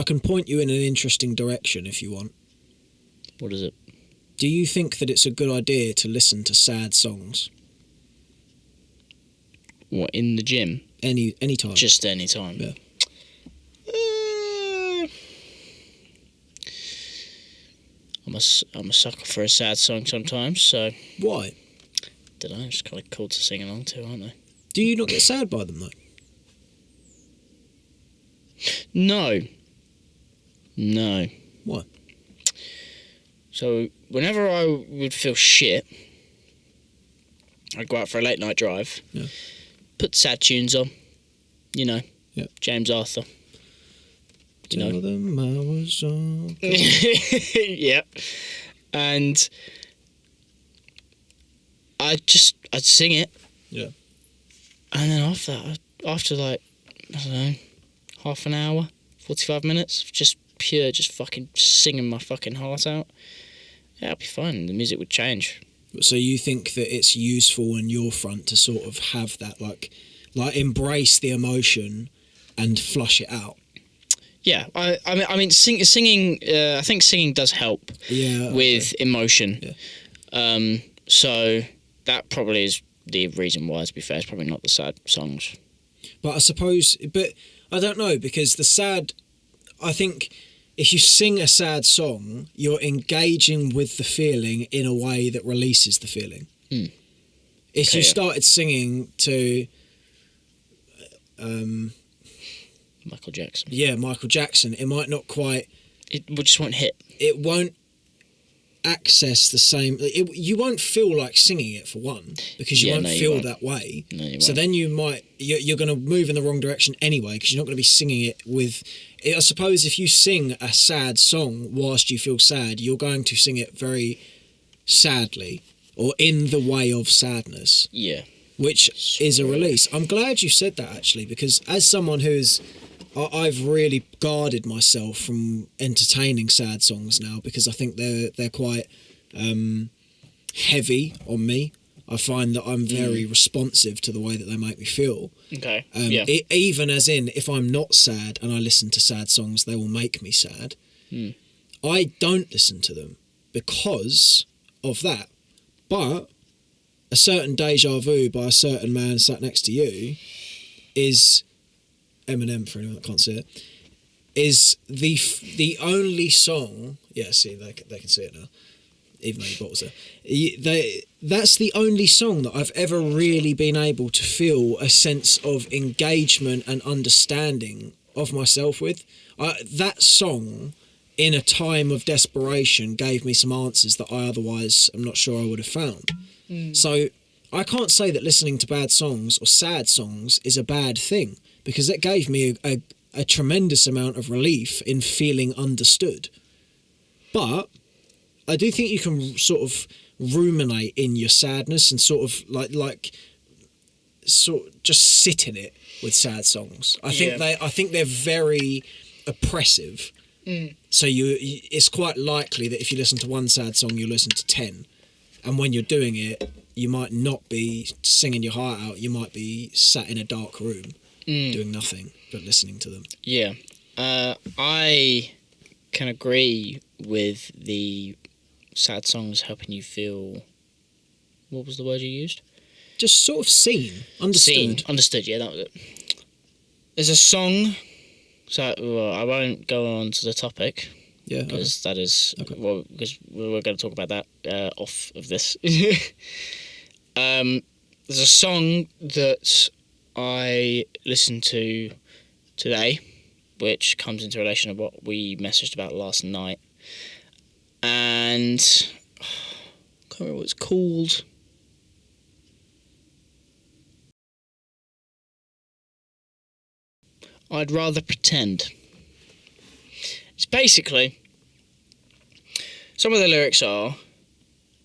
I can point you in an interesting direction if you want. What is it? Do you think that it's a good idea to listen to sad songs? What, in the gym? Any time. Just any time. Yeah. I'm a sucker for a sad song sometimes, so... Why? Don't know, just kind of cool to sing along to, aren't they? Do you not get sad by them, though? No. Why? So, whenever I would feel shit, I'd go out for a late night drive, Yeah. put sad tunes on, you know, Yeah. James Arthur. You Tell know. them I was on. Yeah. And I'd sing it. Yeah. And then after like, I don't know, half an hour, 45 minutes, just fucking singing my fucking heart out, yeah, I'll be fine. The music would change. So you think that it's useful on your front to sort of have that, like embrace the emotion and flush it out? Yeah, I mean, singing. I think singing does help. Yeah. With emotion. Yeah. So that probably is the reason why. To be fair, it's probably not the sad songs. But I suppose, I don't know, because I think if you sing a sad song, you're engaging with the feeling in a way that releases the feeling. Mm. If you started singing to Michael Jackson. Yeah, Michael Jackson, it might not quite... It just won't hit. It won't access the same... you won't feel like singing it, for one, because you won't feel that way. No, you won't. So then you're going to move in the wrong direction anyway, because you're not going to be singing it with... I suppose if you sing a sad song whilst you feel sad, you're going to sing it very sadly, or in the way of sadness. Yeah. Which is a release. I'm glad you said that, actually, because as someone I've really guarded myself from entertaining sad songs now, because I think they're quite heavy on me. I find that I'm very responsive to the way that they make me feel. Okay. Even as in, if I'm not sad and I listen to sad songs, they will make me sad. Mm. I don't listen to them because of that. But a certain Deja Vu by a certain man sat next to you is... Eminem, for anyone that can't see it, is the only song... Yeah, see, they can see it now, even though the bottle's there. That's the only song that I've ever really been able to feel a sense of engagement and understanding of myself with. That song, in a time of desperation, gave me some answers that I otherwise am not sure I would have found. Mm. So I can't say that listening to bad songs or sad songs is a bad thing, because it gave me a tremendous amount of relief in feeling understood. But I do think you can sort of ruminate in your sadness and sort of like just sit in it with sad songs. I think they're very oppressive. Mm. So it's quite likely that if you listen to one sad song, you'll listen to 10. And when you're doing it, you might not be singing your heart out. You might be sat in a dark room doing nothing but listening to them. Yeah. I can agree with the sad songs helping you feel... What was the word you used? Just sort of seen. Understood. Understood, yeah, that was it. There's a song... So, I won't go on to the topic. Yeah, because that is... Okay. Well, because we're going to talk about that off of this. There's a song that I listened to today, which comes into relation to what we messaged about last night. And... I can't remember what it's called. I'd rather pretend. It's basically... Some of the lyrics are...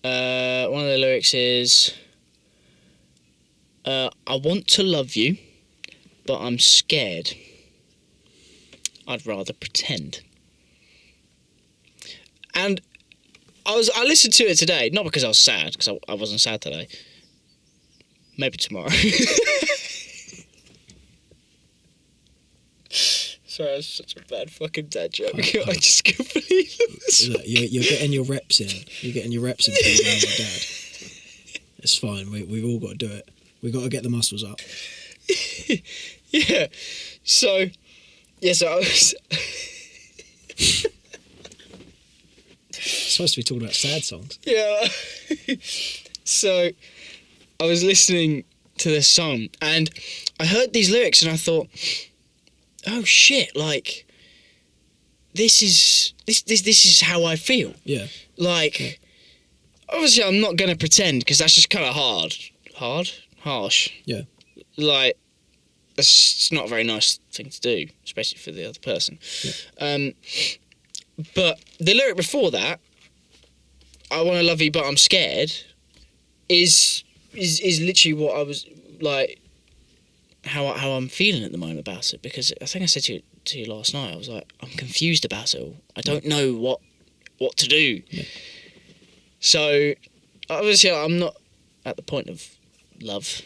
one of the lyrics is... I want to love you, but I'm scared. I'd rather pretend. And I listened to it today, not because I was sad, because I wasn't sad today. Maybe tomorrow. Sorry, that's such a bad fucking dad joke. I just can't believe it. Look, you're getting your reps in. You're getting your reps in being around your dad. It's fine. We've all got to do it. We've got to get the muscles up. Yeah. So I was... It's supposed to be talking about sad songs. Yeah. So I was listening to this song and I heard these lyrics and I thought, oh shit, like this is how I feel. Yeah. Like, obviously I'm not going to pretend because that's just kind of harsh. Yeah. Like, it's not a very nice thing to do, especially for the other person. Yeah. But the lyric before that, I want to love you but I'm scared, is literally what I was like, how I'm feeling at the moment about it, because I think I said to you last night, I was like, I'm confused about it all. I don't know what to do. Yeah. So obviously I'm not at the point of love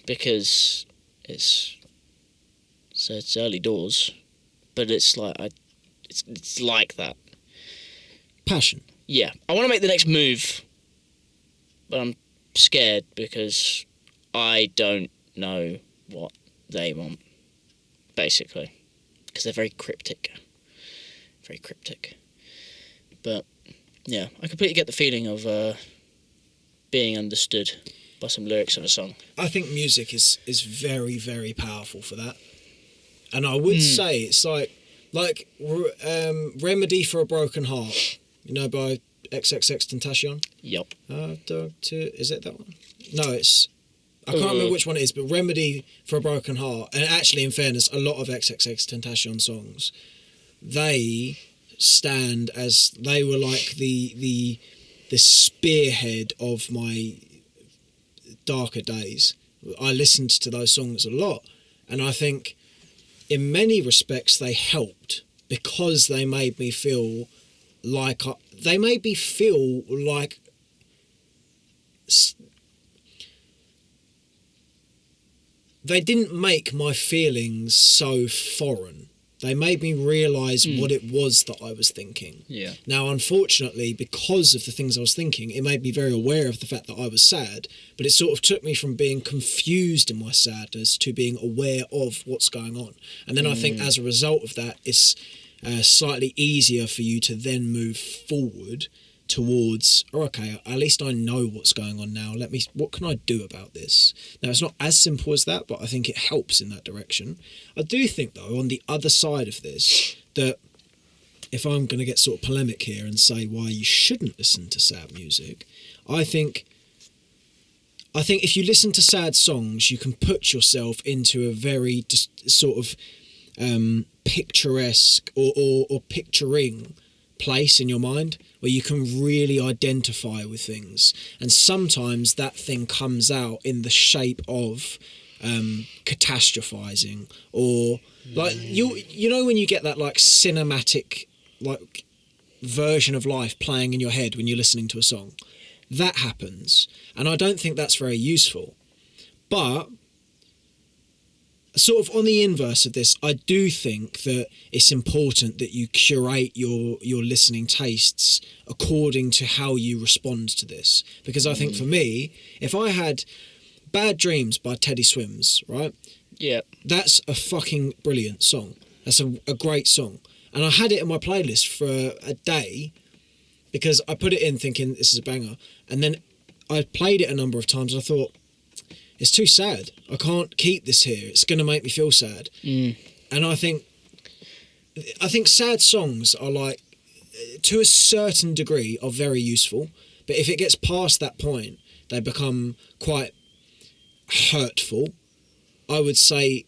because it's early doors, but it's like it's like that. Passion. Yeah, I want to make the next move, but I'm scared because I don't know what they want, basically, because they're very cryptic. But yeah, I completely get the feeling of being understood by some lyrics of a song. I think music is very, very powerful for that, and I would say it's like Remedy for a Broken Heart, by XXXTentacion. Yup. Is it that one? No, it's... I can't remember which one it is, but Remedy for a Broken Heart, and actually, in fairness, a lot of XXXTentacion songs, they stand as... They were like the spearhead of my darker days. I listened to those songs a lot, and I think in many respects they helped because they made me feel like they didn't make my feelings so foreign. They made me realise what it was that I was thinking. Yeah. Now, unfortunately, because of the things I was thinking, it made me very aware of the fact that I was sad, but it sort of took me from being confused in my sadness to being aware of what's going on. And then I think as a result of that, it's slightly easier for you to then move forward towards, okay, at least I know what's going on now. What can I do about this? Now, it's not as simple as that, but I think it helps in that direction. I do think, though, on the other side of this, that if I'm going to get sort of polemic here and say why you shouldn't listen to sad music, I think if you listen to sad songs, you can put yourself into a very just sort of picturesque or picturing place in your mind where you can really identify with things, and sometimes that thing comes out in the shape of catastrophizing, or like you know when you get that like cinematic like version of life playing in your head when you're listening to a song, that happens, and I don't think that's very useful. But sort of on the inverse of this, I do think that it's important that you curate your listening tastes according to how you respond to this. Because I think for me, if I had Bad Dreams by Teddy Swims, right? Yeah. That's a fucking brilliant song. That's a great song. And I had it in my playlist for a day because I put it in thinking this is a banger. And then I played it a number of times and I thought, it's too sad. I can't keep this here. It's going to make me feel sad. And I think sad songs are like, to a certain degree, are very useful. But if it gets past that point, they become quite hurtful. I would say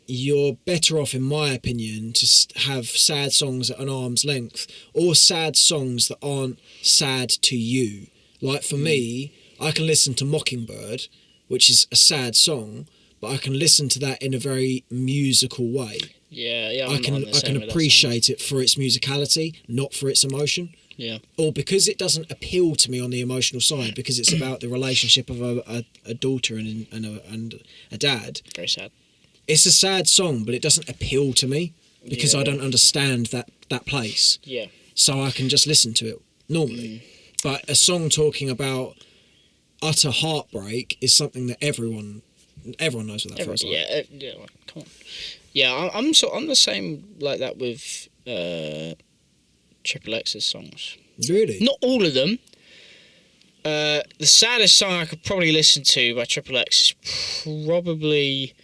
you're better off, in my opinion, to have sad songs at an arm's length, or sad songs that aren't sad to you. Like for me, I can listen to Mockingbird, which is a sad song, but I can listen to that in a very musical way. Yeah. I can appreciate it for its musicality, not for its emotion. Yeah. Or because it doesn't appeal to me on the emotional side, because it's about the relationship of a daughter and a dad. Very sad. It's a sad song, but it doesn't appeal to me. because I don't understand that place. Yeah. So I can just listen to it normally. But a song talking about utter heartbreak is something that everyone knows what that feels like. Yeah, like, come on. Yeah, I'm the same like that with Triple X's songs. Really? Not all of them. The saddest song I could probably listen to by Triple X is probably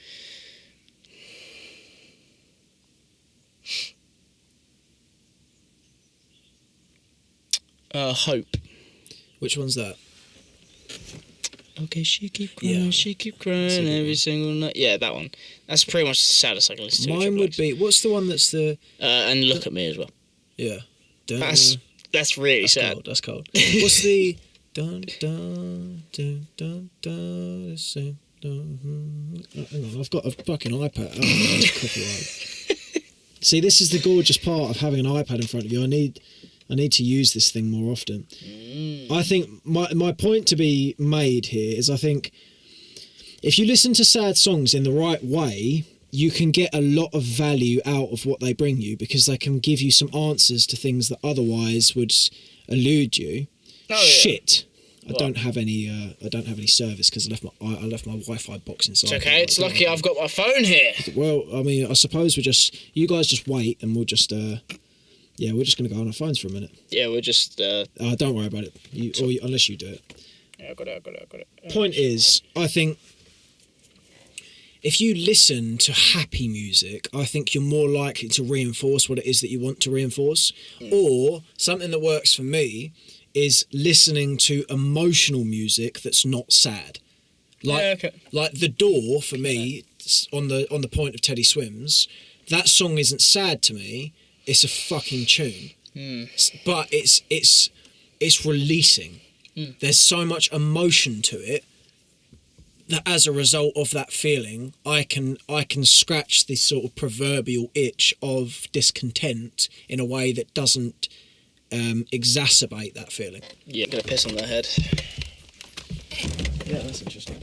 Hope. Which one's that? Okay, she keep crying, she keep crying every single night. Yeah, that one. That's pretty much the saddest I can listen to. Mine would be, what's the one that's the... and Look at Me as well. Yeah. That's really sad. Cold, that's cold. What's the... Dun, dun, dun, dun, dun, dun, dun. Hang on, I've got a fucking iPad. Oh, that's copyright. See, this is the gorgeous part of having an iPad in front of you. I need to use this thing more often. I think my point to be made here is I think if you listen to sad songs in the right way, you can get a lot of value out of what they bring you because they can give you some answers to things that otherwise would elude you. Oh, shit. Yeah. I don't have any service because I left my Wi-Fi box inside. It's okay. It's lucky I've got my phone here. Well, I mean, I suppose you guys just wait and we'll just we're just going to go on our phones for a minute. Yeah, we're just... don't worry about it. Unless you do it. Yeah, I got it. Point is, I think if you listen to happy music, I think you're more likely to reinforce what it is that you want to reinforce. Or something that works for me is listening to emotional music that's not sad. Like The Door, for me, on the point of Teddy Swims, that song isn't sad to me. It's a fucking tune, but it's releasing. There's so much emotion to it that as a result of that feeling, I can scratch this sort of proverbial itch of discontent in a way that doesn't exacerbate that feeling. Yeah, gonna piss on their head. Yeah, that's interesting.